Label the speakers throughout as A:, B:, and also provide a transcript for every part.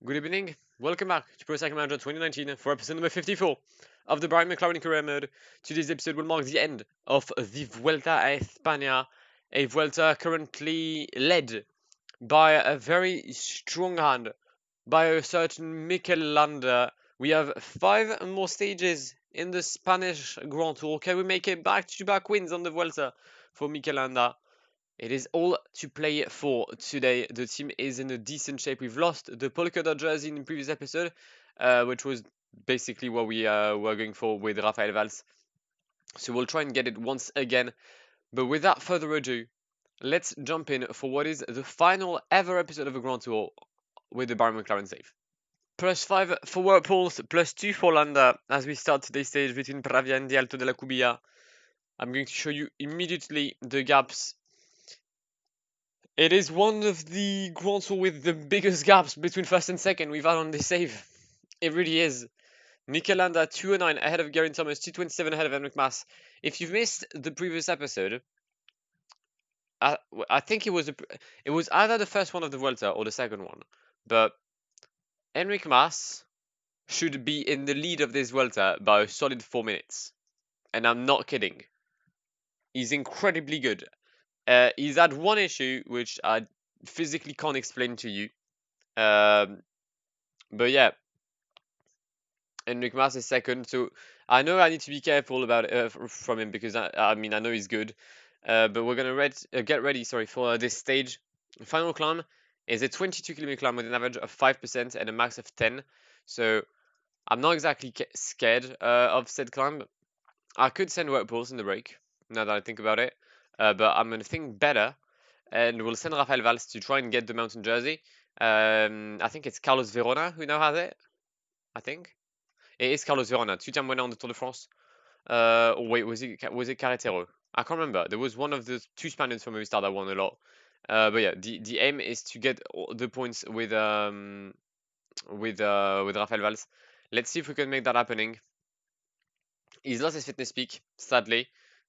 A: Good evening, welcome back to Pro Cycling Manager 2019 for episode number 54 of the Bahrain McLaren career mode. Today's episode will mark the end of the Vuelta a España, a Vuelta currently led by a very strong hand by a certain Mikel Landa. We have 5 more stages in the Spanish Grand Tour. Can we make it back-to-back wins on the Vuelta for Mikel Landa? It is all to play for today. The team is in a decent shape. We've lost the polka dot jersey in the previous episode, which was basically what we were going for with Rafael Valls. So we'll try and get it once again. But without further ado, let's jump in for what is the final ever episode of a Grand Tour with the Bahrain McLaren save. +5 for Whirlpools, +2 for Landa as we start today's stage between Pravia and the Alto de la Cubilla. I'm going to show you immediately the gaps. It is one of the Grand Tour with the biggest gaps between first and second we've had on this save. It really is. Mikel Landa 209 ahead of Geraint Thomas, 227 ahead of Enric Mas. If you've missed the previous episode, I think it was either the first one of the Vuelta or the second one. But Enric Mas should be in the lead of this Vuelta by a solid 4 minutes. And I'm not kidding. He's incredibly good. He's had one issue which I physically can't explain to you. But yeah, Enric Mas is second, so I know I need to be careful about it from him because I mean I know he's good. But we're gonna get ready. Sorry for this stage. The final climb is a 22-kilometer climb with an average of 5% and a max of 10. So I'm not exactly scared of said climb. I could send Whirlpools in the break now that I think about it. But I'm going to think better, and we'll send Rafael Valls to try and get the mountain jersey. I think it's Carlos Verona who now has it. I think it is Carlos Verona, 2-time winner on the Tour de France. Or wait, was it Carretero? I can't remember. There was one of the 2 Spaniards from Movistar that won a lot. But yeah, the aim is to get the points with Rafael Valls. Let's see if we can make that happening. He's lost his fitness peak, sadly,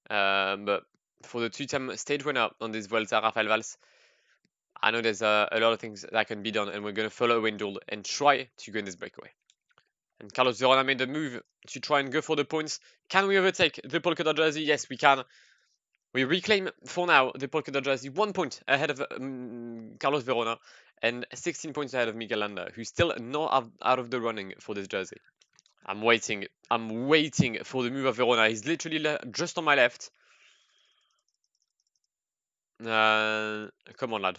A: but for the 2-time stage winner on this Vuelta, Rafael Valls, I know there's a lot of things that can be done, and we're going to follow Windle and try to go in this breakaway. And Carlos Verona made the move to try and go for the points. Can we overtake the polka dot jersey? Yes, we can. We reclaim, for now, the polka dot jersey 1 point ahead of Carlos Verona and 16 points ahead of Mikel Landa, who's still not out of the running for this jersey. I'm waiting for the move of Verona. He's literally just on my left. Come on, lad.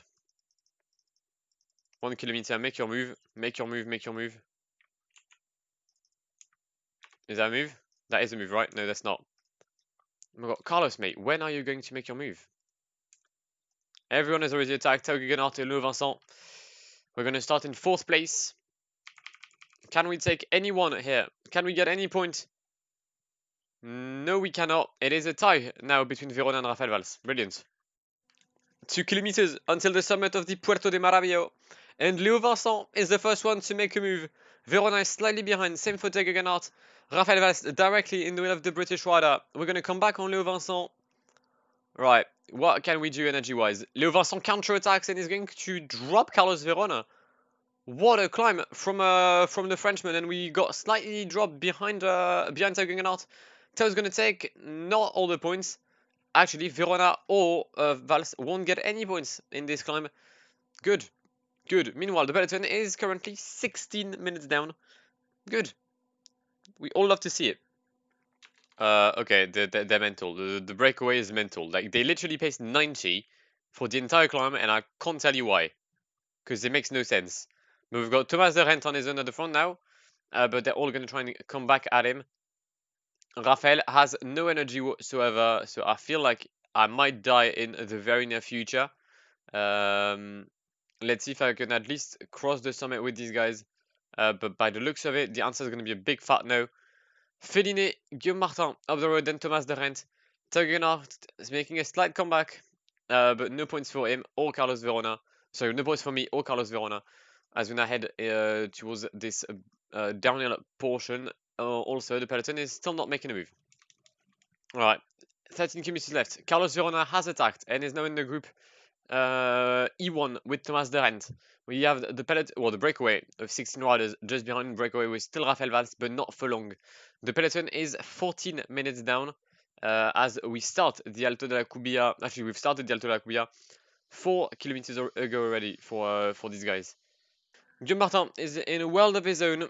A: 1 kilometer, make your move. Make your move, make your move. Is that a move? That is a move, right? No, that's not. Oh my god, Carlos, mate, when are you going to make your move? Everyone has already attacked. Tao Guggenhardt and Lou Vincent. We're going to start in 4th place. Can we take anyone here? Can we get any point? No, we cannot. It is a tie now between Verona and Rafael Valls. Brilliant. 2 kilometers until the summit of the Puerto de Maravillo. And Leo Vincent is the first one to make a move. Verona is slightly behind. Same for Guggenhardt. Rafael Valls directly in the middle of the British rider. We're going to come back on Leo Vincent. Right. What can we do energy-wise? Leo Vincent counter-attacks and is going to drop Carlos Verona. What a climb from the Frenchman, and we got slightly dropped behind Tao Guggenhardt. Tao's going to take not all the points. Actually, Verona or Valls won't get any points in this climb. Good. Good. Meanwhile, the peloton is currently 16 minutes down. Good. We all love to see it. Okay, they're mental. The breakaway is mental. Like, they literally paced 90 for the entire climb, and I can't tell you why. Because it makes no sense. But we've got Thomas de Rent on his own at the front now. But they're all going to try and come back at him. Rafael has no energy whatsoever, so I feel like I might die in the very near future. Let's see if I can at least cross the summit with these guys. But by the looks of it, the answer is going to be a big fat no. Féliné, Guillaume Martin up the road, then Thomas de Rent. Tao Guggenhardt is making a slight comeback, but no points for him or Carlos Verona. Sorry, no points for me or Carlos Verona as we now head towards this downhill portion. Also, the peloton is still not making a move. Alright, 13 kilometers left. Carlos Verona has attacked and is now in the group E1 with Thomas Derent. We have the the breakaway of 16 riders just behind the breakaway with still Rafael Valls, but not for long. The peloton is 14 minutes down as we start the Alto de la Cubilla. Actually, we've started the Alto de la Cubilla 4 kilometers ago already for these guys. Guillaume Martin is in a world of his own.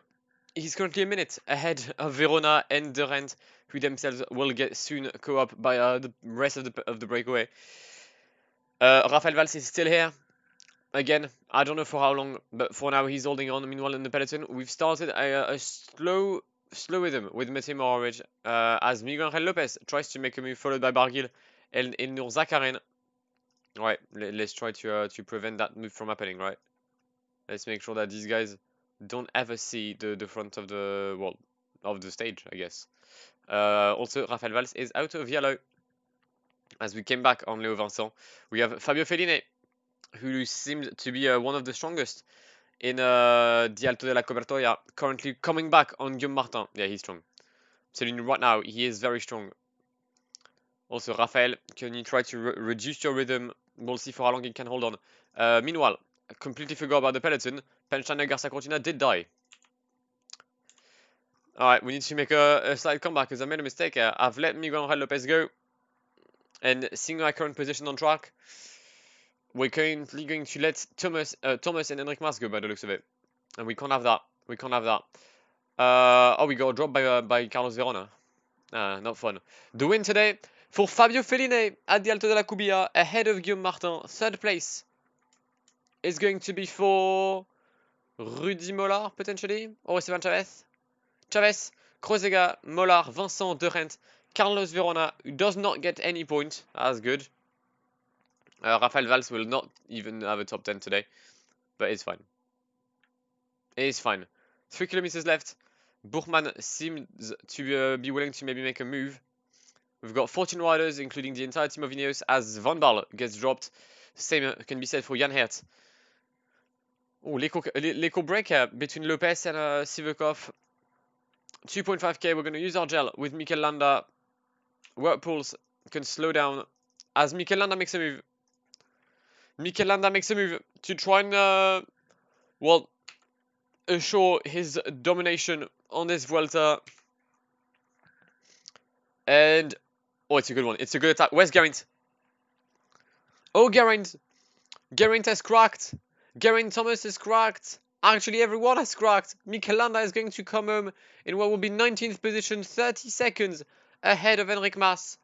A: He's currently a minute ahead of Verona and Derent, who themselves will get soon co-op by the rest of the breakaway. Rafael Valls is still here. Again, I don't know for how long, but for now he's holding on. Meanwhile, in the peloton, we've started a slow rhythm with Matej Mohoric as Miguel Angel Lopez tries to make a move, followed by Barguil and Ilnur Zakarin. Right, let's try to prevent that move from happening. Right, let's make sure that these guys don't ever see the front of the stage, I guess. Also, Rafael Valls is out of yellow as we came back on Leo Vincent. We have Fabio Felline, who seems to be one of the strongest in the Alto de la Cobertoia, currently coming back on Guillaume Martin. Yeah, he's strong. So right now, he is very strong. Also, Rafael, can you try to reduce your rhythm? We'll see for how long he can hold on. Meanwhile, I completely forgot about the peloton. Pensteiner Garcia Cortina did die. Alright, we need to make a slight comeback because I made a mistake here. I've let Miguel Angel Lopez go. And seeing my current position on track, we're currently going to let Thomas and Enric Mas go by the looks of it. And we can't have that. We can't have that. Oh, we got dropped by Carlos Verona. Not fun. The win today for Fabio Felline at the Alto de la Cubilla, ahead of Guillaume Martin. Third place is going to be for Rudy Mollard, potentially, or Esteban Chavez, Krozega, Mollard, Vincent, Derent, Carlos Verona, who does not get any point. That's good. Rafael Valls will not even have a top 10 today, but it's fine. It's fine. 3 kilometers left. Buchmann seems to be willing to maybe make a move. We've got 14 riders, including the entire team of Ineos, as Van Baarle gets dropped. Same can be said for Jan Hertz. Oh, l'éco break between Lopez and Sivakov. 2.5k, we're going to use our gel with Mikel Landa. Work pulls can slow down as Mikel Landa makes a move. Mikel Landa makes a move to try and, assure his domination on this Vuelta. And, oh, it's a good one. It's a good attack. Where's Geraint? Oh, Geraint. Geraint has cracked. Geraint Thomas has cracked. Actually, everyone has cracked. Mikel Landa is going to come home in what will be 19th position, 30 seconds ahead of Enric Mas.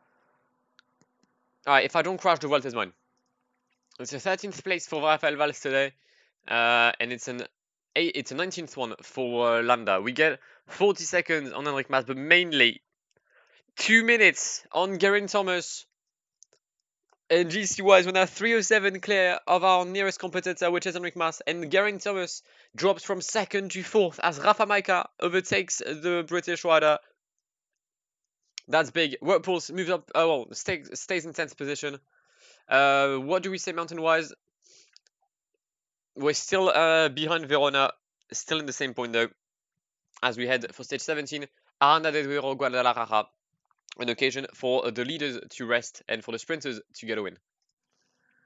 A: Alright, if I don't crash, the Vuelta is mine. It's a 13th place for Rafael Valls today. And it's a 19th one for Landa. We get 40 seconds on Enric Mas, but mainly 2 minutes on Geraint Thomas. And GC-wise, we're now 307 clear of our nearest competitor, which is Enric Mas. And Geraint Thomas drops from 2nd to 4th as Rafa Maika overtakes the British rider. That's big. Work Pulse moves up, stays in 10th position. What do we say mountain-wise? We're still behind Verona, still in the same point though, as we head for stage 17, Aranda de Duero, Guadalajara, an occasion for the leaders to rest and for the sprinters to get a win.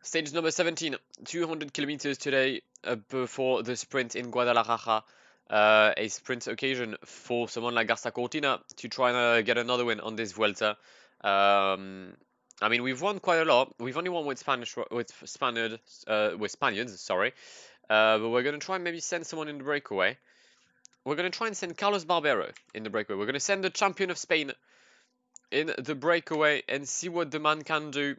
A: Stage number 17, 200 kilometers today before the sprint in Guadalajara. A sprint occasion for someone like Garcia Cortina to try and get another win on this Vuelta. I mean, we've won quite a lot. We've only won with Spaniards, sorry. But we're going to try and maybe send someone in the breakaway. We're going to try and send Carlos Barbero in the breakaway. We're going to send the champion of Spain in the breakaway and see what the man can do.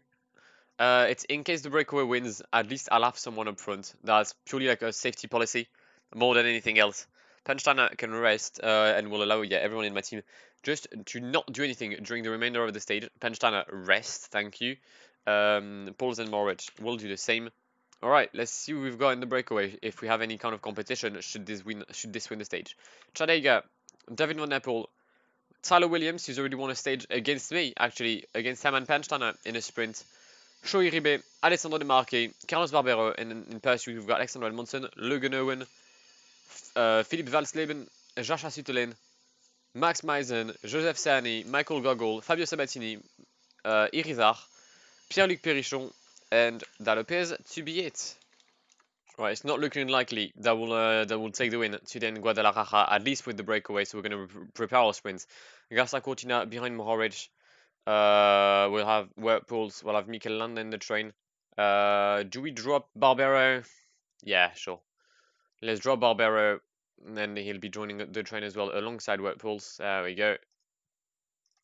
A: It's in case the breakaway wins, at least I'll have someone up front. That's purely like a safety policy, more than anything else. Pensteiner can rest and will allow everyone in my team just to not do anything during the remainder of the stage. Pensteiner rest, thank you. Pauls and Moritz will do the same. All right, let's see who we've got in the breakaway. If we have any kind of competition, should this win the stage? Chadega, David Van Eppel, Tyler Williams, who's already won a stage against me, actually, against Herman Pensteiner in a sprint. Shoei Ribe, Alessandro De Marchi, Carlos Barbero, and in pursuit we've got Alexander Edmondson, Logan Owen, Philippe Valsleben, Jascha Sütterlin, Max Meisen, Joseph Serni, Michael Gogol, Fabio Sabatini, Irizar, Pierre-Luc Perichon, And that appears to be it. Right, it's not looking likely that will take the win today in Guadalajara, at least with the breakaway. So we're going to prepare our sprints. Garza Cortina behind Mohoric. We'll have Whirlpools. We'll have Mikel Landa in the train. Do we drop Barbero? Yeah, sure. Let's drop Barbero, and then he'll be joining the train as well alongside Whirlpools. There we go.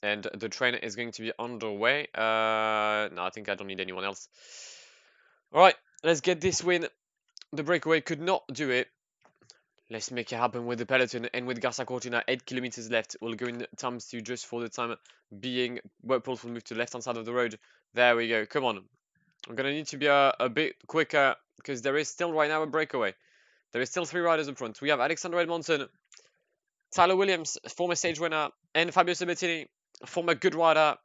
A: And the train is going to be underway. No, I think I don't need anyone else. All right, let's get this win. The breakaway could not do it. Let's make it happen with the peloton and with Garza Cortina. 8 kilometers left. We'll go in times 2 just for the time being. Whirlpools will move to the left hand side of the road. There we go. Come on. I'm going to need to be a bit quicker because there is still right now a breakaway. There is still 3 riders up front. We have Alexander Edmondson, Tyler Williams, former stage winner, and Fabio Sabatini, former good rider.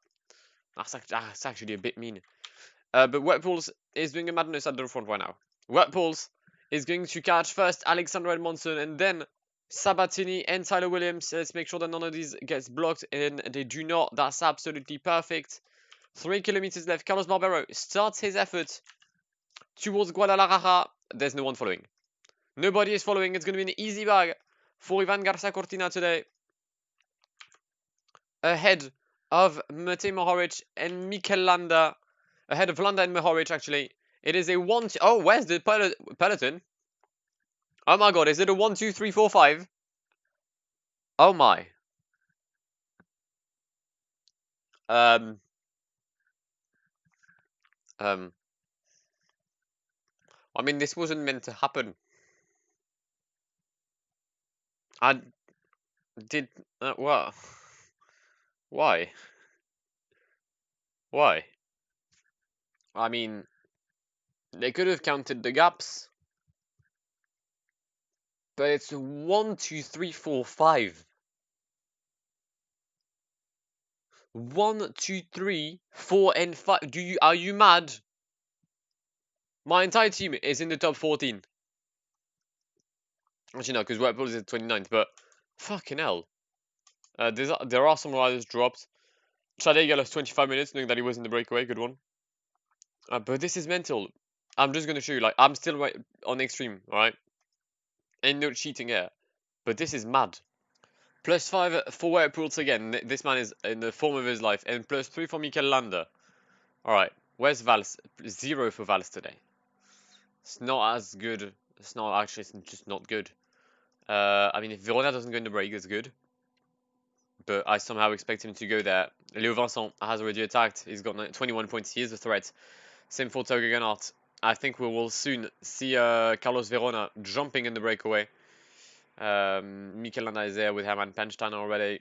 A: That's actually a bit mean. But Whirlpools is doing a madness at the front right now. Whirlpools is going to catch first Alexander Edmondson and then Sabatini and Tyler Williams. Let's make sure that none of these gets blocked, and they do not. That's absolutely perfect. 3 kilometers left. Carlos Barbero starts his effort towards Guadalajara. There's no one following. Nobody is following. It's going to be an easy bag for Ivan Garza Cortina today. Ahead of Matej Mohoric and Mikel Landa. Ahead of Landa and Mohoric, actually. It is a 1... Oh, where's the peloton? Oh my god, is it a 1, 2, 3, 4, 5? Oh my. I mean, this wasn't meant to happen. I did... what? Why? Why? I mean, they could have counted the gaps. But it's 1, 2, 3, 4, 5. 1, 2, 3, 4, and 5. Are you mad? My entire team is in the top 14. Actually, no, because Whirlpool is at 29th, but fucking hell. There are some riders dropped. Chadega lost 25 minutes, knowing that he was in the breakaway. Good one. But this is mental. I'm just going to show you, like, I'm still on extreme, alright? Ain't no cheating here. But this is mad. +5 for Whirlpools again. This man is in the form of his life. And +3 for Mikel Landa. Alright, where's Valls? 0 for Valls today. It's not as good. It's not actually, it's just not good. I mean, if Verona doesn't go in the break, it's good. But I somehow expect him to go there. Leo Vincent has already attacked. He's got 21 points. He is a threat. Same for Togo Gennart. I think we will soon see Carlos Verona jumping in the breakaway. Mikel Landa is there with Herman Pensteiner already.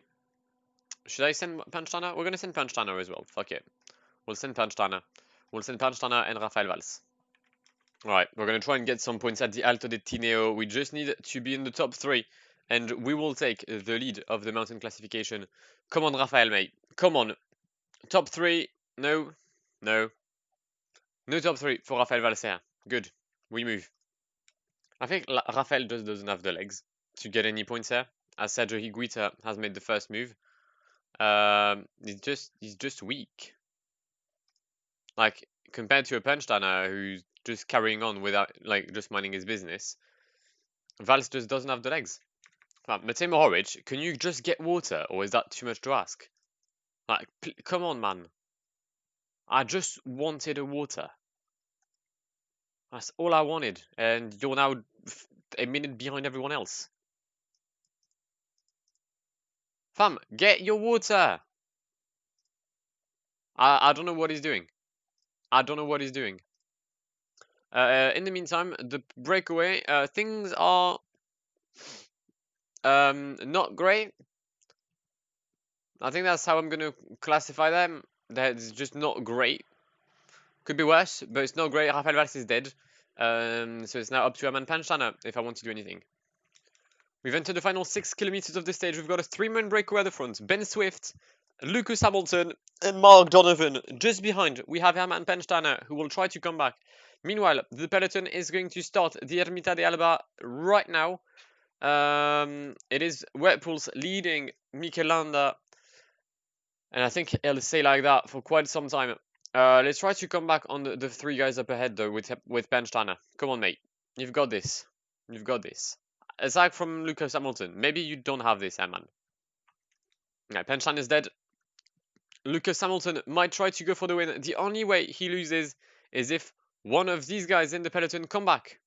A: Should I send Pensteiner? We're going to send Pensteiner as well. Fuck it. We'll send Pensteiner. We'll send Pensteiner and Rafael Valls. Alright, we're going to try and get some points at the Alto de Tineo. We just need to be in the top 3. And we will take the lead of the mountain classification. Come on, Rafael, mate. Come on. Top 3. No. No. No top 3 for Rafael Valls here. Good. We move. I think Rafael just doesn't have the legs to get any points here. As Sergio Higuita has made the first move. He's just weak. Like, compared to a Pensteiner who's just carrying on without, like, just minding his business. Valls just doesn't have the legs. Matej Mohoric, can you just get water, or is that too much to ask? Like, come on, man. I just wanted a water. That's all I wanted, and you're now a minute behind everyone else. Fam, get your water! I don't know what he's doing. I don't know what he's doing. In the meantime, the breakaway, things are not great. I think that's how I'm going to classify them. That's just not great. Could be worse, but it's not great. Rafael Valls is dead. So it's now up to Herman Pensteiner if I want to do anything. We've entered the final 6 kilometers of the stage. We've got a 3-man breakaway at the front. Ben Swift, Lucas Hamilton, and Mark Donovan. Just behind, we have Herman Pensteiner, who will try to come back. Meanwhile, the peloton is going to start the Ermita de Alba right now. It is Whirlpools leading Mikel Landa. And I think he'll stay like that for quite some time. Let's try to come back on the three guys up ahead though with Pensteiner. Come on, mate. You've got this. You've got this. Aside from Lucas Hamilton, maybe you don't have this, man. Yeah, Pensteiner is dead. Lucas Hamilton might try to go for the win. The only way he loses is if one of these guys in the peloton come back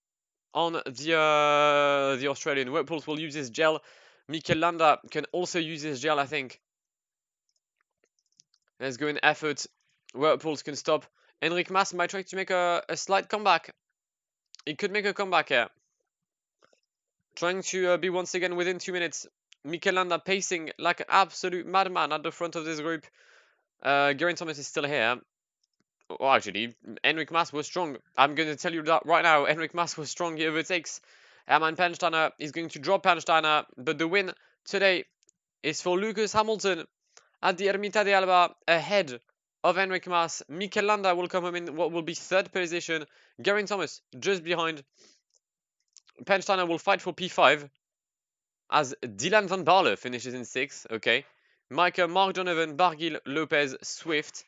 A: on the Australian. Whirlpools will use his gel. Mikel Landa can also use his gel, I think. Let's go in effort. Whirlpools can stop. Enric Mas might try to make a slight comeback. He could make a comeback here. Trying to be once again within 2 minutes. Mikel Landa pacing like an absolute madman at the front of this group. Geraint Thomas is still here. Well, actually, Enric Mas was strong. I'm going to tell you that right now. Enric Mas was strong. He overtakes Hermann Pensteiner. He's going to drop Pensteiner. But the win today is for Lucas Hamilton at the Ermita de Alba, ahead of Enric Mas. Mikel Landa will come home in what will be third position. Geraint Thomas just behind. Pensteiner will fight for P5 as Dylan van Baarle finishes in 6th. Okay. Mark Donovan, Barguil, Lopez, Swift.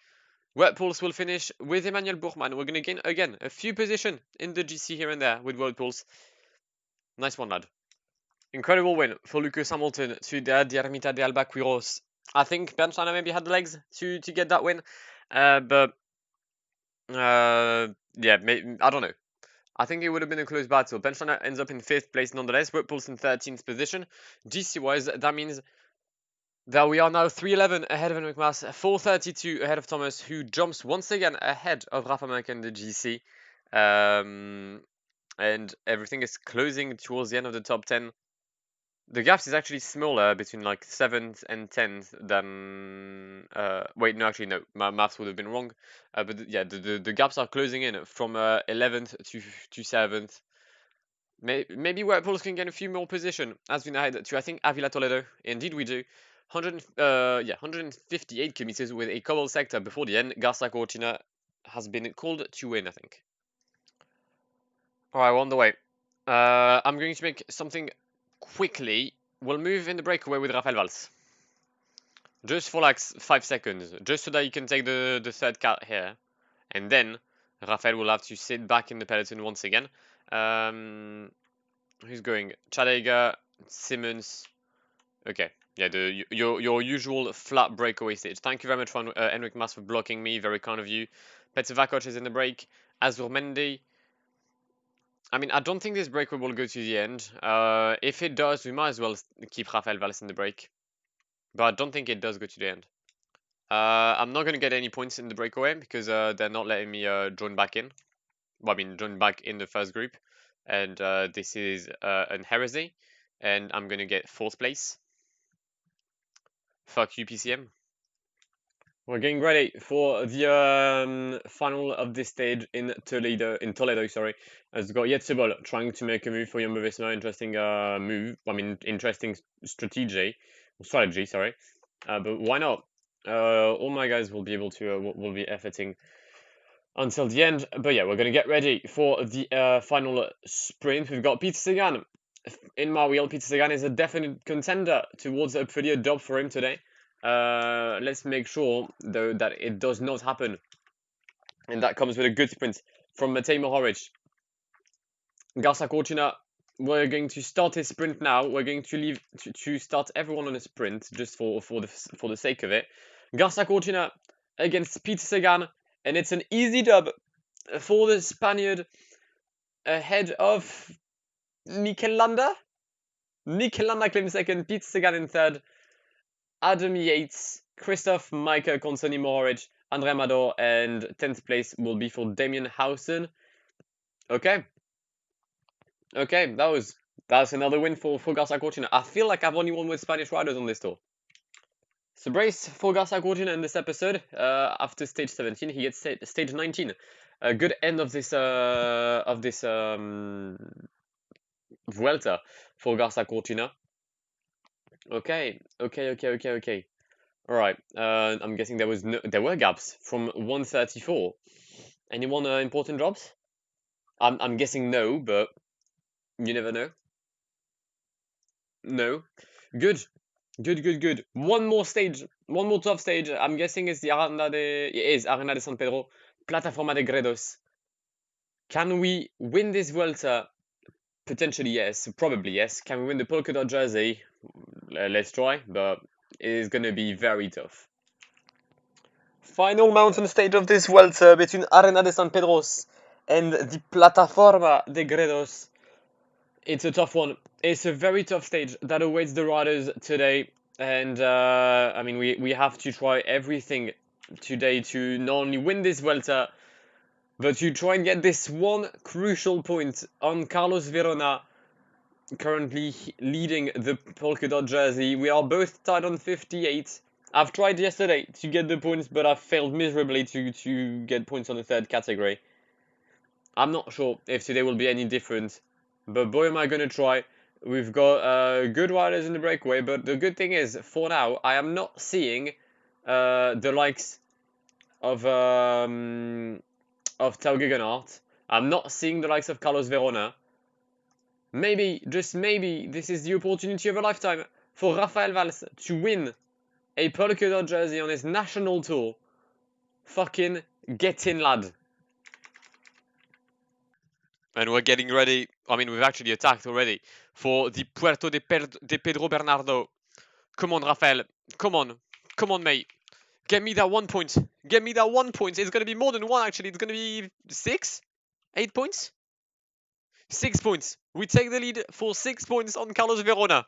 A: Whirlpools will finish with Emmanuel Buchmann. We're going to gain, again, a few positions in the GC here and there with Whirlpools. Nice one, lad. Incredible win for Lucas Hamilton to the Ermita de Alba Quiros. I think Pensteiner maybe had the legs to get that win. But yeah, I don't know. I think it would have been a close battle. Pensteiner ends up in 5th place nonetheless. Whirlpools in 13th position. GC-wise, that means that we are now 3:11 ahead of Enric Mas, 4:32 ahead of Thomas, who jumps once again ahead of Rafa Menke in the GC. And everything is closing towards the end of the top 10. The gaps is actually smaller between like 7th and 10th than... wait, no, actually, no. My maths would have been wrong. But yeah, the gaps are closing in from 11th to 7th. Maybe Whirlpools can get a few more position as we now head to, I think, Avila Toledo. Indeed, we do. 158 kilometers with a cobble sector before the end. Garza Cortina has been called to win, I think. Alright, we're on the way. I'm going to make something quickly. We'll move in the breakaway with Rafael Valls. Just for like 5 seconds. Just so that you can take the third cut here. And then Rafael will have to sit back in the peloton once again. Who's going? Chadega, Simmons. Okay. Yeah, your usual flat breakaway stage. Thank you very much for Enric Mas for blocking me. Very kind of you. Petr Vakoc is in the break. Azur Mendy. I mean, I don't think this breakaway will go to the end. If it does, we might as well keep Rafael Valls in the break. But I don't think it does go to the end. I'm not going to get any points in the breakaway because they're not letting me join back in. Well, I mean, join back in the first group. And this is an heresy. And I'm going to get 4th place. Fuck you, PCM. We're getting ready for the final of this stage in Toledo, sorry. It's got Yetzebol trying to make a move for Jumbo Visma. Interesting move. I mean, interesting strategy, sorry. But why not? All my guys will be able to will be efforting until the end. But yeah, we're gonna get ready for the final sprint. We've got Peter Sagan in my wheel. Peter Sagan is a definite contender towards a pretty dub for him today. Let's make sure though that it does not happen, and that comes with a good sprint from Matej Mohoric. Garza Cortina, we're going to start his sprint now. We're going to leave to start everyone on a sprint just for the sake of it. Garza Cortina against Peter Sagan, and it's an easy dub for the Spaniard ahead of Mikel Landa. Mikel Landa claims second, Peter Sagan in third. Adam Yates, Christoph, Micah, Consoni Mohoric, Andre Amador, and 10th place will be for Damien Howson. Okay, that's another win for Garza Cortina. I feel like I've only won with Spanish riders on this tour. So brace for Garza Cortina in this episode. After stage 17, he gets stage 19. A good end of this Vuelta for Garza Cortina. Okay. All right. I'm guessing there were gaps from 134. Anyone important drops? I'm guessing no, but you never know. No. Good. Good, good, good. One more stage. One more tough stage. I'm guessing it's the Arena de... It is Arena de San Pedro. Plataforma de Gredos. Can we win this Vuelta? Potentially yes. Probably yes. Can we win the polka dot jersey? Let's try, but it is going to be very tough. Final mountain stage of this Vuelta between Arena de San Pedros and the Plataforma de Gredos. It's a tough one. It's a very tough stage that awaits the riders today. And I mean, we have to try everything today to not only win this Vuelta, but to try and get this one crucial point on Carlos Verona, currently leading the polka dot jersey. We are both tied on 58. I've tried yesterday to get the points, but I've failed miserably to get points on the third category. I'm not sure if today will be any different, but boy am I going to try. We've got good riders in the breakaway, but the good thing is, for now, I am not seeing the likes of Tao Gegenhardt. I'm not seeing the likes of Carlos Verona. Maybe, just maybe, this is the opportunity of a lifetime for Rafael Valls to win a polka dot jersey on his national tour. Fucking get in, lad. And we're getting ready. I mean, we've actually attacked already for the Puerto de Pedro Bernardo. Come on, Rafael. Come on. Come on, mate. Get me that 1 point. Get me that 1 point. It's going to be more than one, actually. It's going to be 6? 8 points? 6 points. We take the lead for 6 points on Carlos Verona.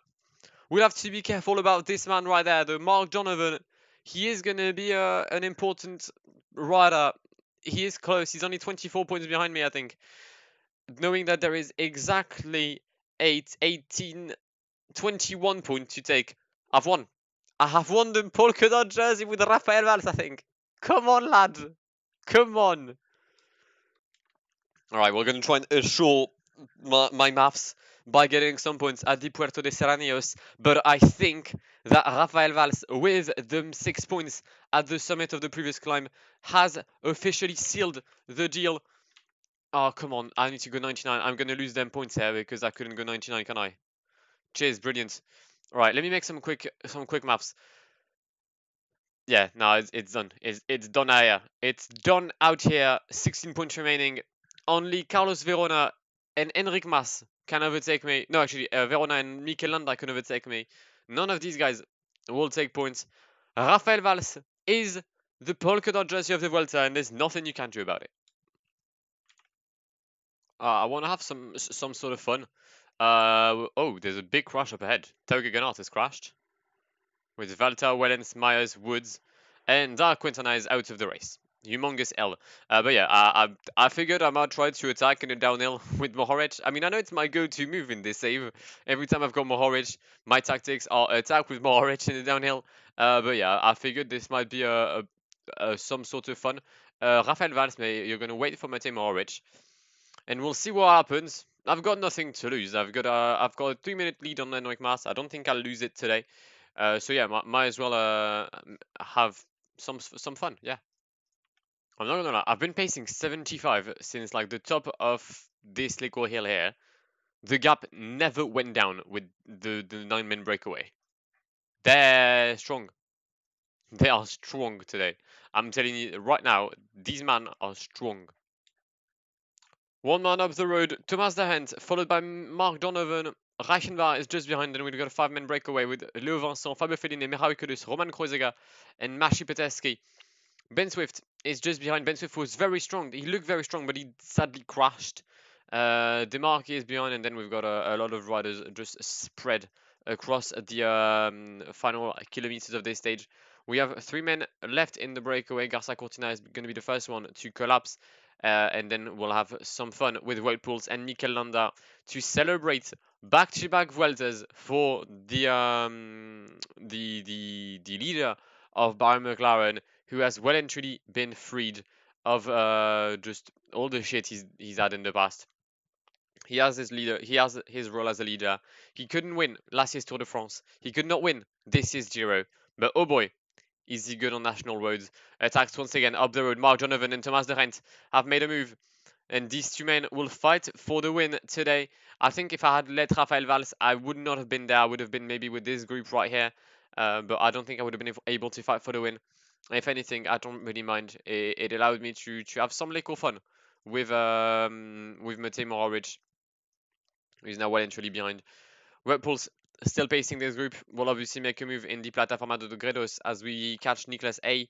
A: We'll have to be careful about this man right there, the Mark Donovan. He is going to be an important rider. He is close. He's only 24 points behind me, I think. Knowing that there is exactly 8, 18, 21 points to take. I've won. I have won the polka dot jersey with Rafael Valls, I think. Come on, lad. Come on. All right, we're going to try and assure my maths by getting some points at the Puerto de Serranios. But I think that Rafael Valls, with the 6 points at the summit of the previous climb, has officially sealed the deal. Oh, come on. I need to go 99. I'm going to lose them points here because I couldn't go 99, can I? Cheers, brilliant. All right, let me make some quick maths. Yeah, no, it's done. It's done here. It's done out here. 16 points remaining. Only Carlos Verona and Enric Mas can overtake me. No, actually, Verona and Mikel Landa can overtake me. None of these guys will take points. Rafael Valls is the polka dot jersey of the Vuelta, and there's nothing you can do about it. I want to have some sort of fun. Oh, there's a big crash up ahead. Toga Gennard has crashed with Walter, Wellens, Myers, Woods, and Quintana is out of the race. Humongous L. But yeah, I figured I might try to attack in the downhill with Mohoric. I mean, I know it's my go-to move in this save. Every time I've got Mohoric, my tactics are attack with Mohoric in the downhill. But yeah, I figured this might be some sort of fun. Rafael Valls, you're going to wait for Matej Mohoric, and we'll see what happens. I've got nothing to lose. I've got a 3-minute lead on Enric Mas. I don't think I'll lose it today. So yeah, might as well have some fun. Yeah, I'm not gonna lie. I've been pacing 75 since like the top of this little hill here. The gap never went down with the 9-man breakaway. They're strong. They are strong today. I'm telling you right now, these men are strong. One man up the road, Thomas Dahent, followed by Mark Donovan. Reichenbach is just behind, and we've got a 5-man breakaway with Leo Vincent, Fabio Fellini, Michał Kudus, Roman Krojzega, and Maciej Peteski. Ben Swift is just behind. Ben Swift was very strong. He looked very strong, but he sadly crashed. Demarque is behind, and then we've got a lot of riders just spread across the final kilometers of this stage. We have 3 men left in the breakaway. Garcia Cortina is going to be the first one to collapse. And then we'll have some fun with Wout Poels and Mikel Landa to celebrate back-to-back Vueltas for the leader of Bahrain McLaren, who has well and truly been freed of just all the shit he's had in the past. He has his leader. He has his role as a leader. He couldn't win last year's Tour de France. He could not win this year's Giro. But oh boy, is he good on national roads. Attacks once again up the road. Mark Donovan and Thomas de Rent have made a move. And these two men will fight for the win today. I think if I had let Rafael Valls, I would not have been there. I would have been maybe with this group right here. But I don't think I would have been able to fight for the win. If anything, I don't really mind. It allowed me to have some little fun with Matej Mohoric, who's now well and truly behind. Red Bull's still pacing this group. Will obviously make a move in the Plataforma de Gredos as we catch Nicholas A.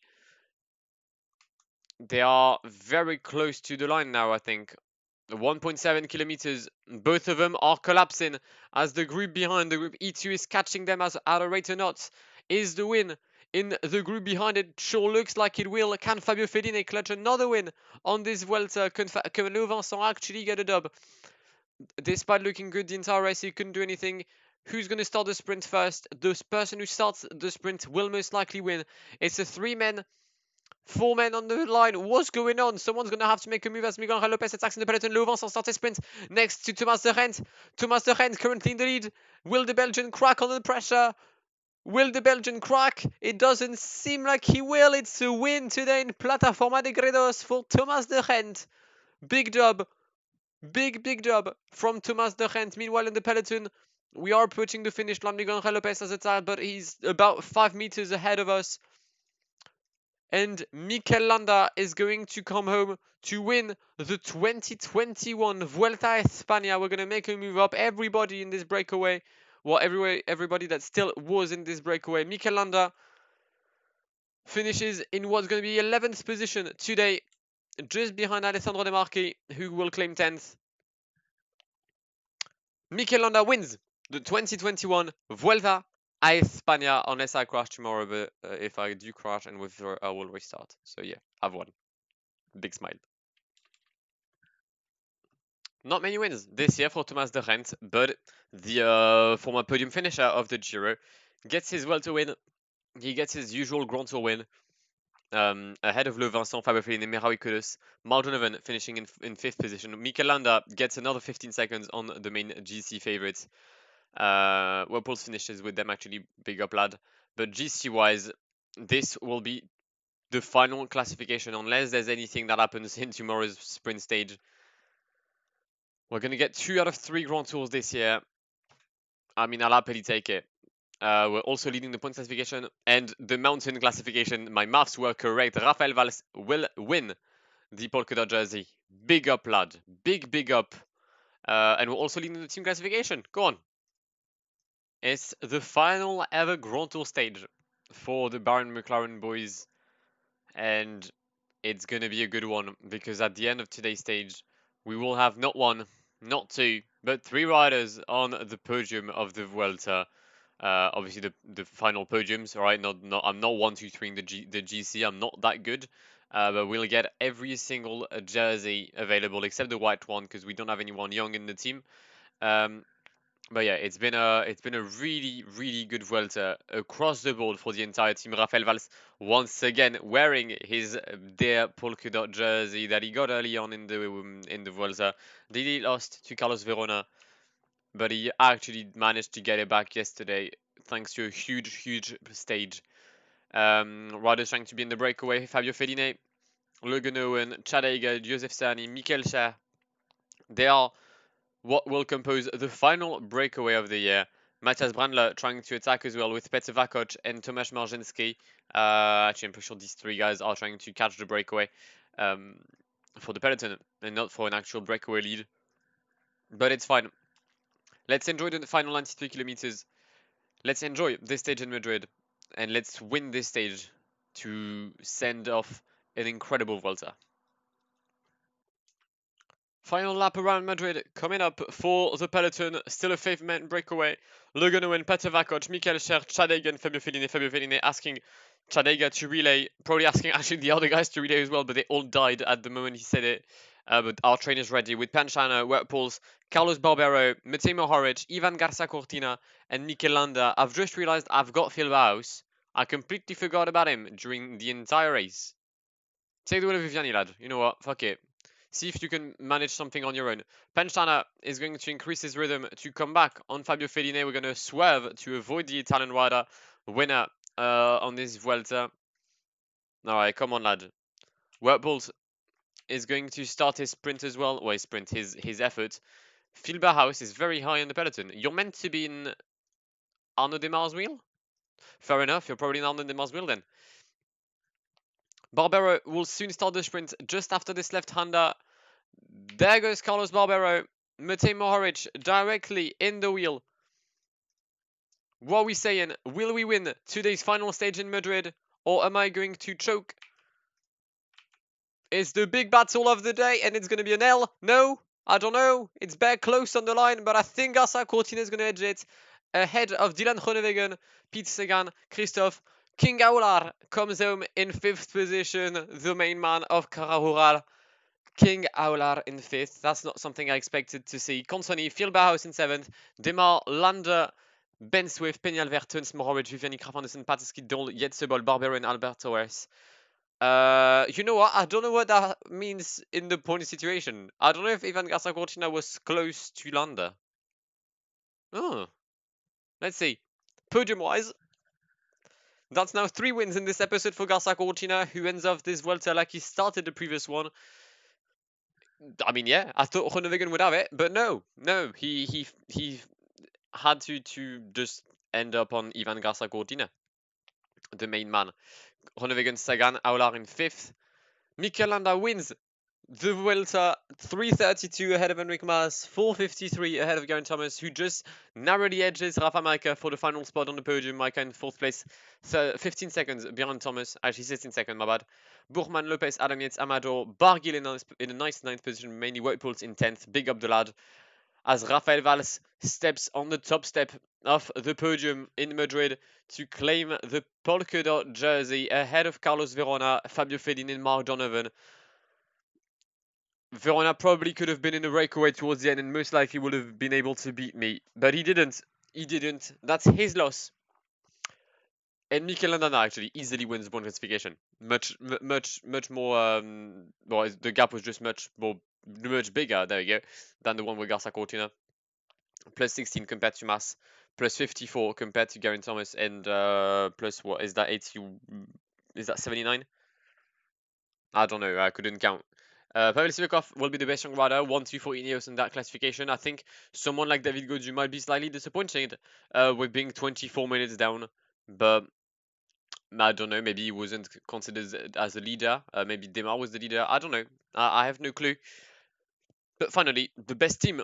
A: They are very close to the line now, I think. 1.7 kilometers. Both of them are collapsing as the group behind, the group E2, is catching them at a rate or not. Is the win in the group behind it? Sure looks like it will. Can Fabio Fellini clutch another win on this Vuelta? Can Lou Vincent actually get a dub? Despite looking good the entire race, he couldn't do anything. Who's going to start the sprint first? The person who starts the sprint will most likely win. It's a 4 men on the line. What's going on? Someone's going to have to make a move as Miguel Angel Lopez attacks in the peloton. Lou Vincent starts a sprint next to Thomas de Rent. Thomas de Rent currently in the lead. Will the Belgian crack under the pressure? Will the Belgian crack? It doesn't seem like he will. It's a win today in Plataforma de Gredos for Thomas de Rent. Big job. Big job from Thomas de Rent. Meanwhile, in the peloton, we are approaching the finish line. Miguel Angel Lopez has a time, but he's about 5 meters ahead of us. And Mikel Landa is going to come home to win the 2021 Vuelta a España. We're going to make a move up. Everybody in this breakaway, well, everybody that still was in this breakaway. Mikel Landa finishes in what's going to be 11th position today, just behind Alessandro De Marchi, who will claim 10th. Mikel Landa wins the 2021 Vuelta a España, unless I crash tomorrow, but if I do crash and withdraw, I will restart. So yeah, I've won. Big smile. Not many wins this year for Thomas de Rent, but the former podium finisher of the Giro gets his Vuelta win. He gets his usual Grand Tour win. Ahead of Le Vincent, Fabio Fellini, Mirawi Kudos, Mark Donovan finishing in 5th position. Mikel Landa gets another 15 seconds on the main GC favorites. Whirlpool's finishes with them, actually. Big up, lad. But GC wise, this will be the final classification unless there's anything that happens in tomorrow's sprint stage. We're going to get 2 out of 3 Grand Tours this year. I mean, I'll happily take it. We're also leading the point classification and the mountain classification. My maths were correct. Rafael Valls will win the polka dot jersey. Big up, lad. Big up. And we're also leading the team classification. Go on. It's the final ever Grand Tour stage for the Bahrain McLaren boys. And it's going to be a good one because at the end of today's stage, we will have not 1, not 2, but 3 riders on the podium of the Vuelta. Obviously, the final podiums, all right? I'm not 1, 2, 3 in the GC. I'm not that good. But we'll get every single jersey available except the white one because we don't have anyone young in the team. But yeah, it's been a really good Vuelta across the board for the entire team. Rafael Valls once again wearing his dear polka dot jersey that he got early on in the Vuelta. He lost to Carlos Verona, but he actually managed to get it back yesterday thanks to a huge stage. Riders trying to be in the breakaway: Fabio Fellini, Logan Owen, Chad Hager, Joseph Sani, Mikel Scher. They are what will compose the final breakaway of the year. Matthias Brandler trying to attack as well with Petr Vakoc and Tomasz Marzinski. Actually, I'm pretty sure these 3 guys are trying to catch the breakaway for the peloton and not for an actual breakaway lead. But it's fine. Let's enjoy the final 93 kilometers. Let's enjoy this stage in Madrid. And let's win this stage to send off an incredible Vuelta. Final lap around Madrid coming up for the peloton. Still a 5-man breakaway. Logan Owen, Petr Vakoc, Mikel Scher, Chad Hager, and Fabio Fellini. Fabio Fellini asking Chad Hager to relay. Probably asking actually the other guys to relay as well, but they all died at the moment he said it. But our train is ready with Panchana, Wertpools, Carlos Barbero, Matej Mohoric, Ivan Garcia Cortina, and Mikel Landa. I've just realized I've got Phil Bauhaus. I completely forgot about him during the entire race. Take the wheel of Viviani, lad. You know what? Fuck it. See if you can manage something on your own. Panchana is going to increase his rhythm to come back on Fabio Fellini. We're going to swerve to avoid the Italian rider winner on this Vuelta. Alright, come on, lad. Workballs is going to start his sprint as well. Well, his effort. Phil Barhouse is very high in the peloton. You're meant to be in Arnaud Demar's wheel? Fair enough, you're probably in Arnaud Demar's wheel then. Barbero will soon start the sprint just after this left-hander. There goes Carlos Barbero. Matej Mohoric directly in the wheel. What are we saying? Will we win today's final stage in Madrid? Or am I going to choke? It's the big battle of the day and it's going to be an L. No, I don't know. It's bare close on the line, but I think Garcia Cortina is going to edge it. Ahead of Dylan Groenewegen, Pete Sagan, Christophe. King Aular comes home in 5th position. The main man of Cara Rural. King Aular in 5th. That's not something I expected to see. Consoni, Phil Barhouse in 7th. Demar, Landa, Ben Swift, Peñal Vertens, Mohoric, Viviani, Kraf Anderson, Patterski, Dol, Yetzebol, Barbero, and Alberto Torres. You know what? I don't know what that means in the point situation. I don't know if Ivan Garcia Cortina was close to Landa. Oh, let's see. Podium-wise, that's now 3 wins in this episode for Garcia Cortina, who ends off this Vuelta like he started the previous one. I mean, yeah, I thought Groenewegen would have it, but no, he had to just end up on Ivan Garcia Cortina, the main man. Groenewegen, Sagan, Aular in 5th. Mikel Landa wins the Vuelta, 3:32 ahead of Enric Mas, 4:53 ahead of Geraint Thomas, who just narrowly edges Rafa Majka for the final spot on the podium. Majka in 4th place, 15 seconds behind Thomas. Actually, 16 seconds, my bad. Buchmann, Lopez, Adam Yates, Amador, Barguil in a nice 9th position, mainly Woutpoels in 10th. Big up the lad. As Rafael Valls steps on the top step of the podium in Madrid to claim the polka dot jersey ahead of Carlos Verona, Fabio Fedin, and Mark Donovan. Verona probably could have been in a breakaway towards the end and most likely would have been able to beat me. But he didn't. He didn't. That's his loss. And Mikel Landa actually easily wins one classification. Much more. Well, the gap was just much bigger. There we go. Than the one with Garcia Cortina. Plus 16 compared to Mas. Plus 54 compared to Geraint Thomas. And plus what is that? 80? Is that 79? I don't know. I couldn't count. Pavel Sivakov will be the best young rider, 1-2 for Ineos in that classification. I think someone like David Gaudu might be slightly disappointed with being 24 minutes down, but I don't know, maybe he wasn't considered as a leader. Maybe Demar was the leader. I don't know. I have no clue. But finally, the best team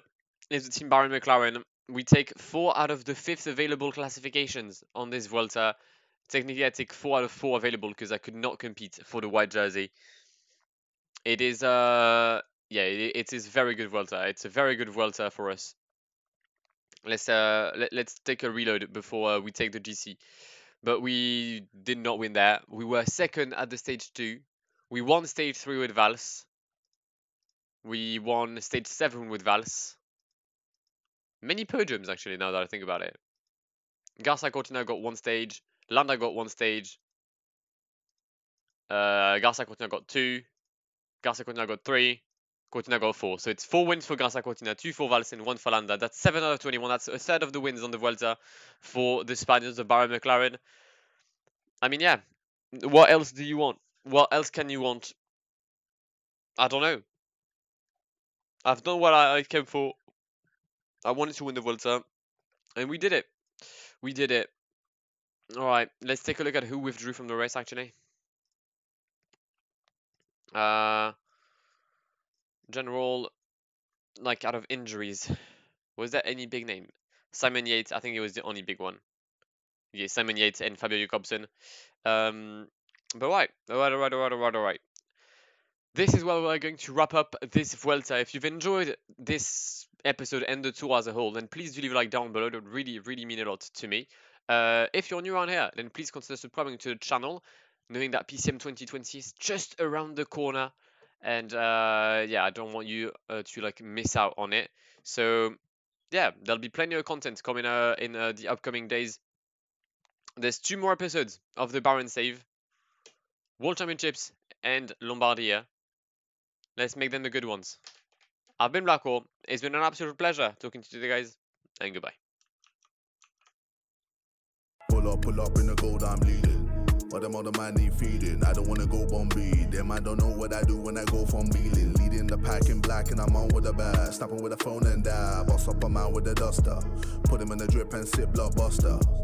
A: is the team Bahrain McLaren. We take 4 out of the 5th available classifications on this Vuelta. Technically, I take 4 out of 4 available because I could not compete for the white jersey. It is it is very good Vuelta. It's a very good Vuelta for us. Let's take a reload before we take the GC. But we did not win there. We were second at the stage 2. We won stage 3 with Valls. We won stage 7 with Valls. Many podiums actually now that I think about it. Garcia Cortina got 1 stage. Landa got 1 stage. Garcia Cortina got 2. Garcia Cortina got 3. Cortina got 4. So it's 4 wins for Garcia Cortina, 2 for Valls, and 1 for Landa. That's 7 out of 21. That's a third of the wins on the Vuelta for the Spaniards of Bahrain McLaren. I mean, yeah. What else do you want? What else can you want? I don't know. I've done what I came for. I wanted to win the Vuelta. And we did it. We did it. Alright, let's take a look at who withdrew from the race, actually. General, like, out of injuries. Was there any big name? Simon Yates, I think it was the only big one. Yeah, Simon Yates and Fabio Jakobsen. But alright. This is where we're going to wrap up this Vuelta. If you've enjoyed this episode and the tour as a whole, then please do leave a like down below. It would really mean a lot to me. If you're new around here, then please consider subscribing to the channel, knowing that PCM 2020 is just around the corner. And yeah, I don't want you to like miss out on it. So yeah, there'll be plenty of content coming in the upcoming days. There's 2 more episodes of the Bahrain Save, World Championships and Lombardia. Let's make them the good ones. I've been Blackwar. It's been an absolute pleasure talking to you guys, and goodbye.
B: Pull up in the gold, I'm leading. But them other man need feeding. I don't wanna go Bombay. Them I don't know what I do when I go from Beeling. Leading the pack in black and I'm on with a bat. Snapping with a phone and dab. Boss up a man with a duster. Put him in the drip and sit blockbuster.